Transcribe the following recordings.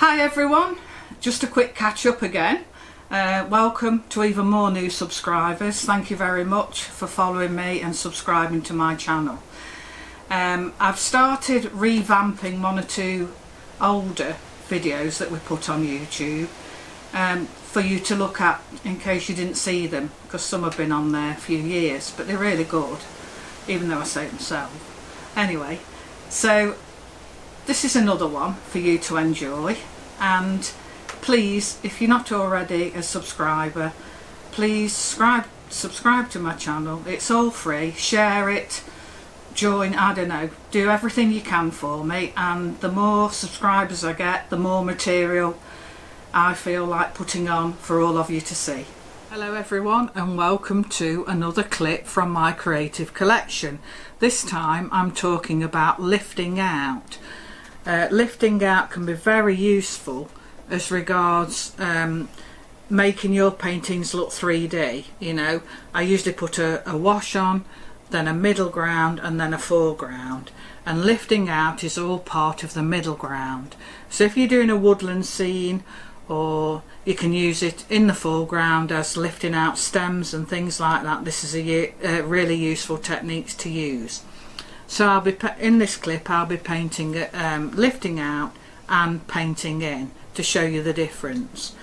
Hi everyone, just a quick catch up again. Welcome to even more new subscribers. Thank you very much for following me and subscribing to my channel. I've started revamping one or two older videos that we put on YouTube for you to look at in case you didn't see them, because some have been on there a few years, but they're really good, even though I say them myself. Anyway, so this is another one for you to enjoy, and please, if you're not already a subscriber, please subscribe to my channel. It's all free. Share it, join, I don't know, do everything you can for me, and the more subscribers I get, the more material I feel like putting on for all of you to see. Hello everyone, and welcome to another clip from my creative collection. This time I'm talking about lifting out. Lifting out can be very useful as regards making your paintings look 3D. You know, I usually put a wash on, then a middle ground, and then a foreground, and lifting out is all part of the middle ground. So if you're doing a woodland scene, or you can use it in the foreground as lifting out stems and things like that, this is a really useful technique to use. So I'll be in this clip I'll be painting lifting out and painting in to show you the difference.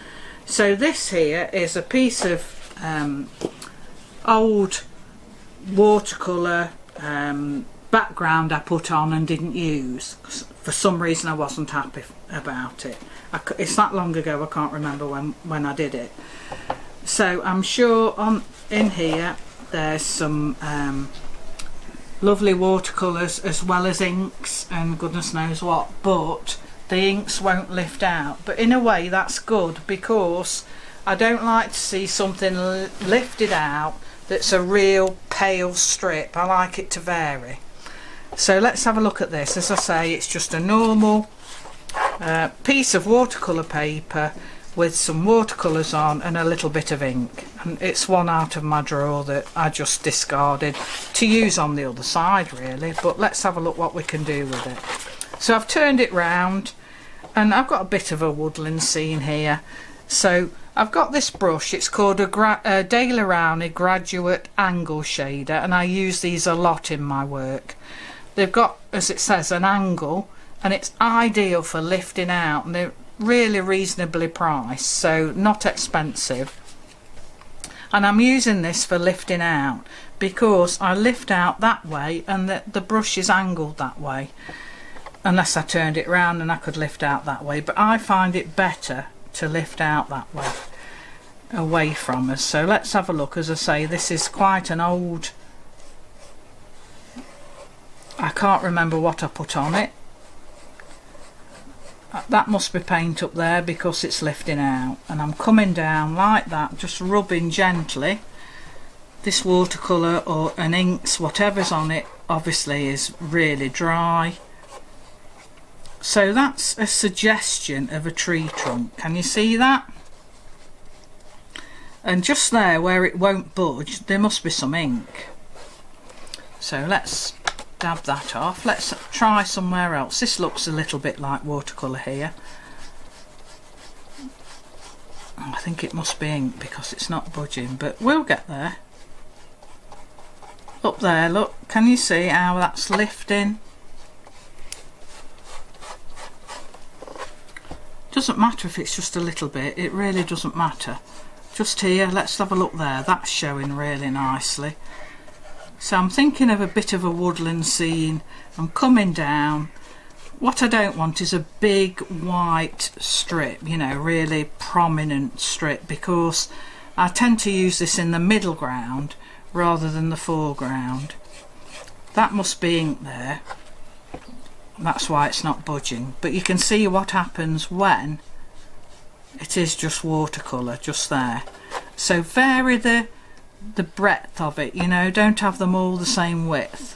So this here is a piece of old watercolour background I put on and didn't use. For some reason I wasn't happy about it. It's that long ago I can't remember when I did it. So I'm sure in here there's some lovely watercolours as well as inks and goodness knows what, but the inks won't lift out. But in a way that's good, because I don't like to see something lifted out that's a real pale strip. I like it to vary. So let's have a look at this. As I say, it's just a normal piece of watercolour paper with some watercolours on and a little bit of ink, and it's one out of my drawer that I just discarded to use on the other side really. But let's have a look what we can do with it. So I've turned it round and I've got a bit of a woodland scene here. So I've got this brush, it's called a Daler Rowney Graduate Angle Shader, and I use these a lot in my work. They've got, as it says, an angle, and it's ideal for lifting out, and they're really reasonably priced, so not expensive. And I'm using this for lifting out because I lift out that way and the brush is angled that way, unless I turned it round and I could lift out that way, but I find it better to lift out that way away from us. So let's have a look. As I say, this is quite an old, I can't remember what I put on it. That must be paint up there because it's lifting out, and I'm coming down like that, just rubbing gently. This watercolour or an inks, whatever's on it, obviously is really dry. So that's a suggestion of a tree trunk. Can you see that? And just there where it won't budge, there must be some ink. So let's dab that off. Let's try somewhere else. This looks a little bit like watercolour here. I think it must be ink because it's not budging, but we'll get there. Up there, look, can you see how that's lifting? Doesn't matter if it's just a little bit, it really doesn't matter. Just here, let's have a look there, that's showing really nicely. So I'm thinking of a bit of a woodland scene. I'm coming down. What I don't want is a big white strip, you know, really prominent strip, because I tend to use this in the middle ground rather than the foreground. That must be ink there. That's why it's not budging. But you can see what happens when it is just watercolour, just there. So vary the breadth of it, you know, don't have them all the same width.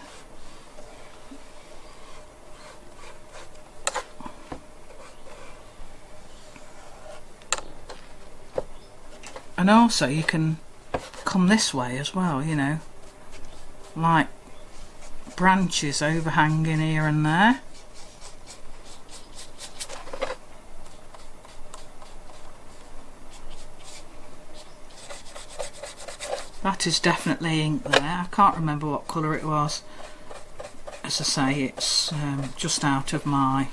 And also you can come this way as well, you know, like branches overhanging here and there. That is definitely ink there. I can't remember what colour it was. As I say, it's just out of my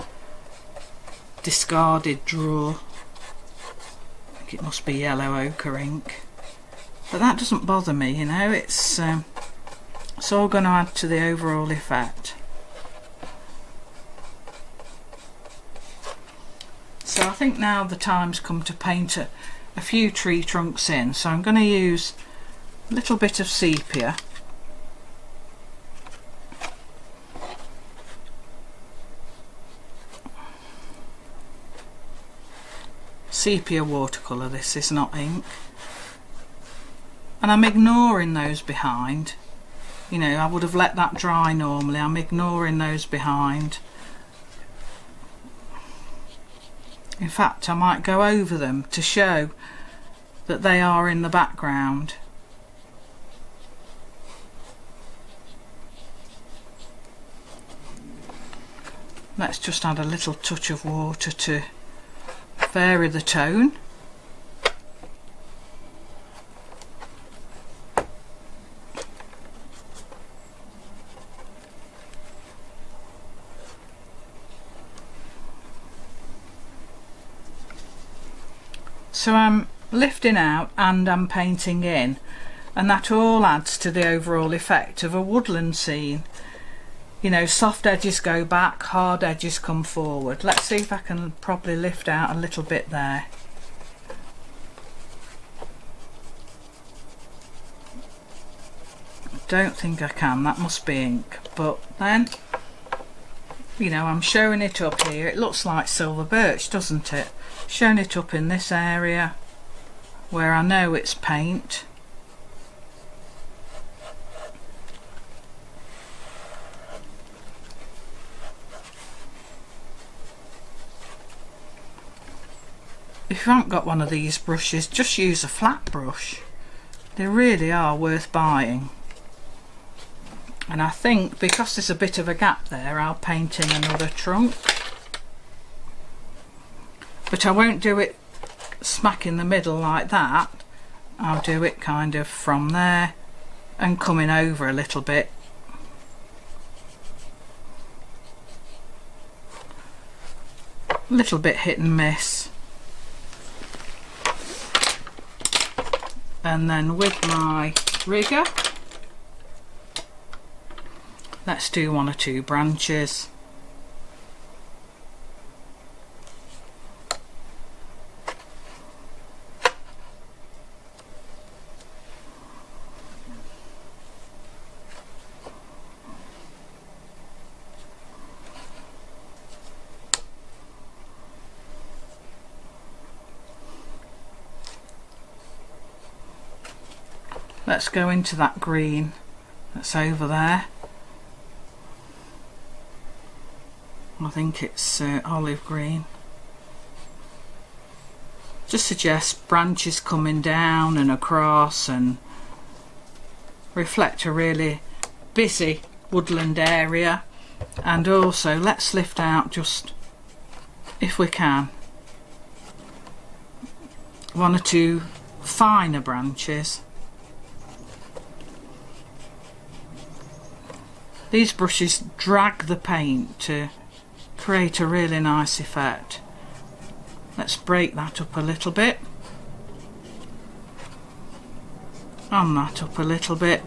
discarded drawer. I think it must be yellow ochre ink. But that doesn't bother me, you know, it's all going to add to the overall effect. So I think now the time's come to paint a few tree trunks in, so I'm going to use a little bit of sepia. Sepia watercolour, this is not ink. And I'm ignoring those behind. You know, I would have let that dry normally. I'm ignoring those behind. In fact, I might go over them to show that they are in the background. Let's just add a little touch of water to vary the tone. So I'm lifting out and I'm painting in, and that all adds to the overall effect of a woodland scene. You know, soft edges go back, hard edges come forward. Let's see if I can probably lift out a little bit there. Don't think I can, that must be ink. But then, you know, I'm showing it up here. It looks like silver birch, doesn't it? Showing it up in this area where I know it's paint. If you haven't got one of these brushes, just use a flat brush. They really are worth buying. And I think because there's a bit of a gap there, I'll paint in another trunk. But I won't do it smack in the middle like that. I'll do it kind of from there and coming over a little bit. A little bit hit and miss. And then with my rigger, let's do one or two branches. Let's go into that green that's over there. I think it's olive green. Just suggest branches coming down and across and reflect a really busy woodland area. And also let's lift out, just if we can, one or two finer branches. These brushes drag the paint to create a really nice effect. Let's break that up a little bit, and that up a little bit.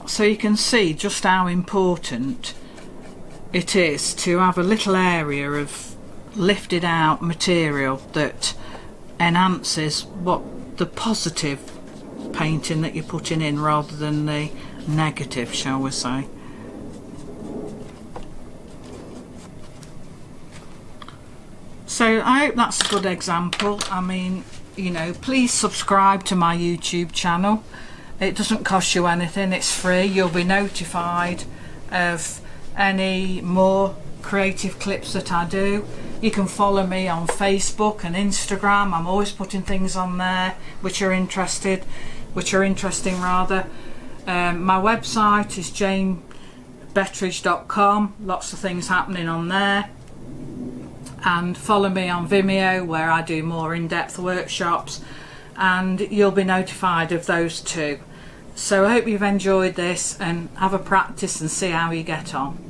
So you can see just how important it is to have a little area of lifted out material that enhances what the positive painting that you're putting in rather than the negative, shall we say. So I hope that's a good example. I mean, you know, please subscribe to my YouTube channel. It doesn't cost you anything, it's free. You'll be notified of any more creative clips that I do. You can follow me on Facebook and Instagram. I'm always putting things on there which are interesting rather. My website is janebetteridge.com. Lots of things happening on there. and follow me on Vimeo where I do more in-depth workshops, and you'll be notified of those too. So I hope you've enjoyed this, and have a practice and see how you get on.